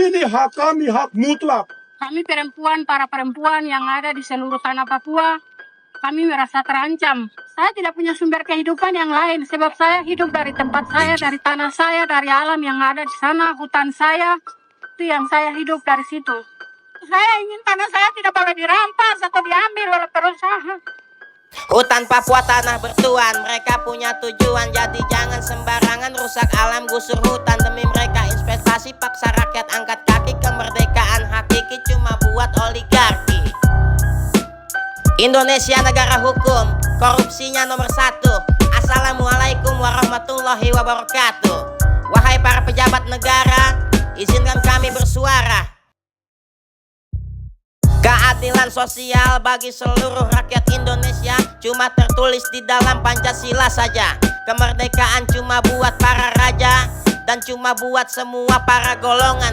ini hak kami, hak mutlak. Kami perempuan, para perempuan yang ada di seluruh tanah Papua, kami merasa terancam. Saya tidak punya sumber kehidupan yang lain, sebab saya hidup dari tempat saya, dari tanah saya, dari alam yang ada di sana, hutan saya, itu yang saya hidup dari situ. Saya ingin tanah saya tidak boleh dirampas atau diambil oleh perusahaan. Hutan Papua tanah bertuan, mereka punya tujuan. Jadi jangan sembarangan rusak alam, gusur hutan. Demi mereka investasi, paksa rakyat angkat kaki. Kemerdekaan hakiki cuma buat oligarki. Indonesia negara hukum, korupsinya nomor 1. Assalamualaikum warahmatullahi wabarakatuh. Wahai para pejabat negara, izinkan kami bersuara. Keadilan sosial bagi seluruh rakyat Indonesia cuma tertulis di dalam Pancasila saja. Kemerdekaan cuma buat para raja dan cuma buat semua para golongan.